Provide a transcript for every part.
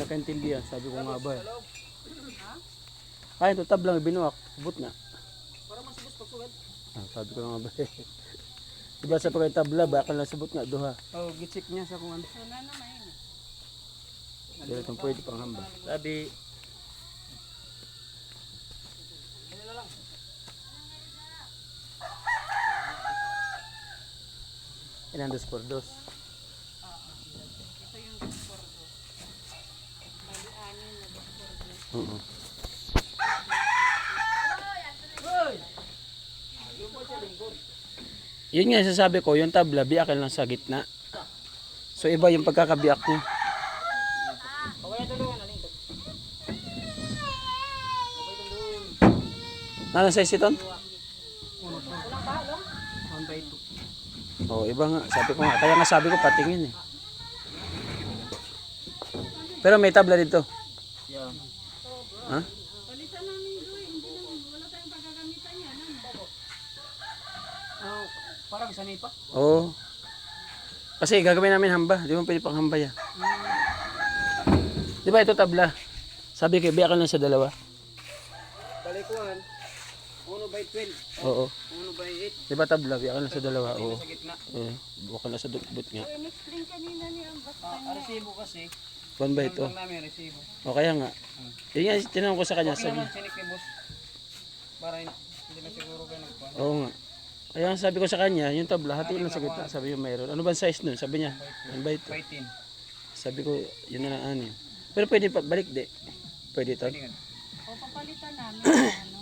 nakaintindihan. Sabi ko nga ba eh. Kaya ito tablang binuwak. Subot nga. Para masubos pagsugat. Sabi ko nga ba eh. Diba sa pagkay tabla, baka lang subot nga duha. Oh, gitsik niya sa kung ano. Wala na may. Pero itong pwede pang hamba. Sabi, Ilan dos por dos. Ito yung pordo. Bali, anin na pordo. Oo. Yun nga sasabi ko, yung tabla, biyakin lang sa gitna. So iba yung pagkakabiyak niya. okay na tulungan natin. Ano size ito? 1 by 2. Oh, iba nga. Sabi ko nga, kaya nga sabi ko patingin eh. Pero may tabla dito. Yeah. Ha? Palitan namin doon. Hindi naman, wala tayong pagkagamitan yan. Ano? Oh, parang sanay pa. Oo. Kasi gagawin namin hamba. Di mo pwede pang hamba yan. Di ba ito tabla? Sabi ko, biyakan lang sa dalawa. Balikuan, 1 by 12. Oo. 1 by 8. Di ba tabla? Biyakan lang sa dalawa. Oo. Sa gitna. Bukan lang sa dukbot nga. In-explain kanina niya ang basta niya. Resibo kasi. One by ito. Lang namin resibo. O kaya nga. Yun nga, tinanong ko sa kanya. Okay Sabi, naman, sinik ni boss. Para hindi na siguro ganun pa. oo nga. Kaya ang sabi ko sa kanya, yung tabla, hatiin lang sa gitna. Sabi yung mayroon. Ano ba size nun? Sabi niya, one by ito. 15. Sabi ko, yun na lang anin. Pero pwede pa, balik di. Pwede ito. Pwede nga. O papalitan namin. Ano?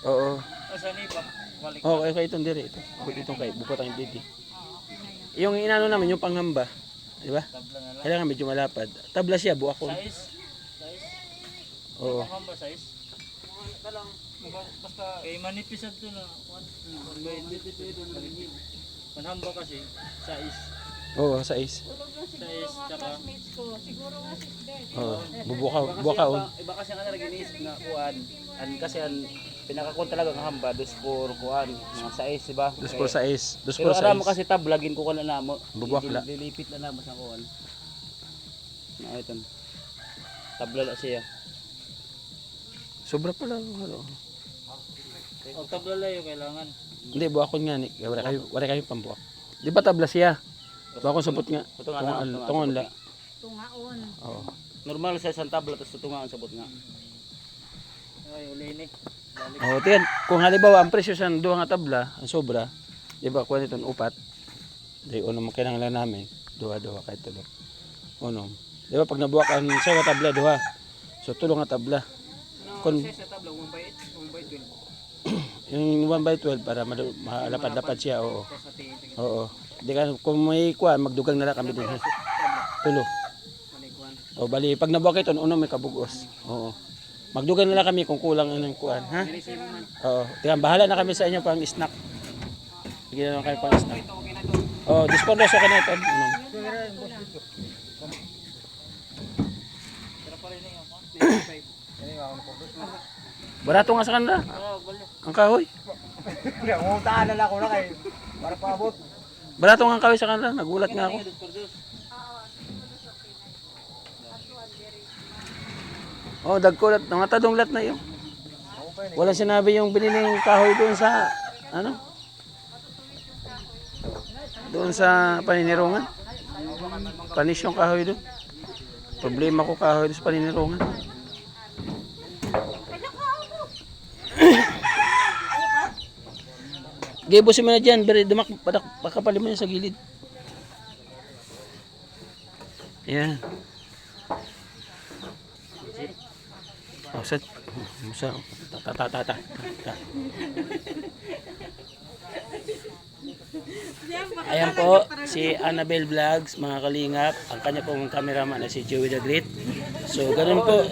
Oo. Sanay pa. Balik. Okay, okay itong dire. Ito. Pwede itong kay, bukot ang didi. Oo, okay na yan. Yung inano namin, yung panghamba. Di ba? Tabla na lang. Kailangan medyo malapad. Tabla siya, buwak ko. Size. Oo. Hamba size. Mga lang. Basta. Eh, manipisad to na. 1 by 8. Manhamba kasi. Size. Oo, size. Tulog na siguro Size, mga tsaka- classmates ko. Siguro nga 6 din. Oo. Bubukaon. Iba kasi ang naginis na kuan. Kasi ang pinakakon talaga ng hamba dos por kuan. Mga size, diba? Dos por size. Dos Pero por alam mo size. kasi tablagin ko na namo. Bubuwak la. Lilipit na namo sa kuan. Na ito. Tabla na siya. Sobra pala. Ano. O tabla lang yung kailangan. Hindi, buwakon nga ni. Wala kayo pambuwak. Di ba tabla siya? Buwakon sabot nga. Tungon la. Tungaon. Oo. Normal sa isang tabla tapos tutungaan sabot nga. Ay, uli ni. Oo, tiyan. Kung halimbawa ang presyo sa duha nga tabla, ang sobra, di ba, kuha nito upat. Di uno magkinahanglan namin. Duha-duha kahit tulo. Uno. Di ba, pag nabuwak ang sa nga tabla, duha. So, tulo nga tabla. Kung sa tabla 1 by 8, 1 by 12. Yung 1 by 12 para malapad-lapad siya, oo. Tapos sa tingin. Oo. Di ka, kung may kuha, magdugang na lang kami din. Tulo. Malikuan. O, bali, pag nabuwak ito, uno may kabugos. Oo. Magdugan na lang kami kung kulang ang kuhan, ha? Resibo man. Oo. Tingnan, bahala na kami sa inyo pang snack. Bigyan na lang kayo pang snack. Ito okay na to. Oo, dispondos okay na ito. Ano? Pero pa rin yung Barato nga sa kanila. Oh, balik. Ang kahoy. Umuntaan na lang ako na kayo. Para paabot. Barato nga ang kahoy sa kanila. Nagulat nga ako. Oh, dagkulat. Nangatadong lat na yun. Walang sinabi yung biniling kahoy doon sa, ano? Doon sa paninirungan. Panis yung kahoy doon. Problema ko kahoy doon sa paninirungan. Gibusin mo na dyan, pakapalin mo yan sa gilid. Yan. Oh, set. Ta. Ayan po, si Annabel Vlogs, mga kalingap. Ang kanya pong cameraman na si Joey the Great. So, ganun po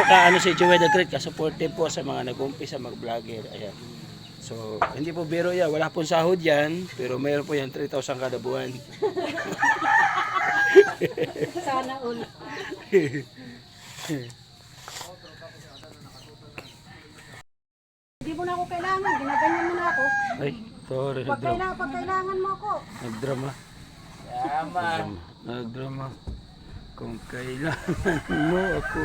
ka ano si Joey the Great, ka-supportive po sa mga nag-umpisa mag-vlogger. Ayan. So, hindi po biro yan. Wala pong sahod yan. Pero mayroon po yan 3,000 kada buwan. Sana all. Hindi mo na ako kailangan. Ginaganyan mo na ako. Ay, sorry. Pag kailangan mo ako. Nagdrama. Yaman. Nagdrama. Kung kailangan mo ako.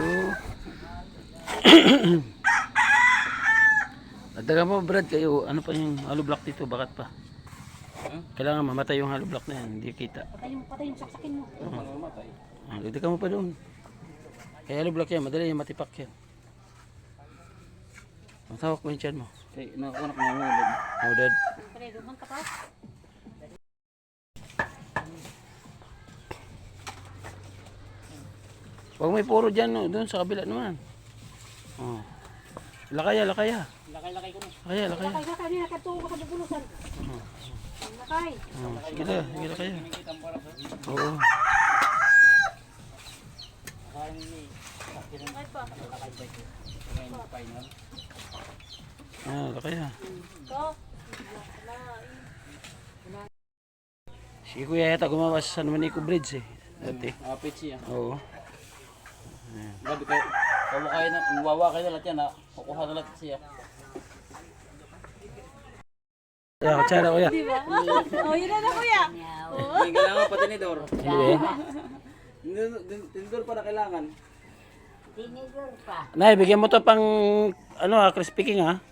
Nagdagan mo Brad kayo, ano pa yung hollow block dito, bakit pa? Kailangan mamatay yung hollow block na yan, hindi kita. Patay yung saksakin mo. Dagdagan mo pa doon. Kaya hollow block yan, madali yung matipak yan. Matawak mo yung tiyan mo. Kay nakakunak na mo ulit. Oh, dad. Pare, duman ka pa. Huwag may puro dyan, no? Doon sa kabila naman. Oh. Lakaya. Lakay ko na. Lakaya. Lakay niya, katuwa ka bubulusan. Lakay. Oh. Sige lakaya. Oo. Lakay pa. Lakaya. Ito. Si Kuya yata gumawa sa San Manico Bridge eh. Dati. Pitchy ah. Oo. Grabe kayo. Wawa kayo na lahat yan ha. Kukuha na lahat siya. Kaya, kutsara kuya. Diba? Oh, yun na kuya. Hindi kailangan pa tinidor. Hindi eh. Tinidor pa na kailangan. Tinidor pa. Nay, bigyan mo to pang, ano crispy king ha.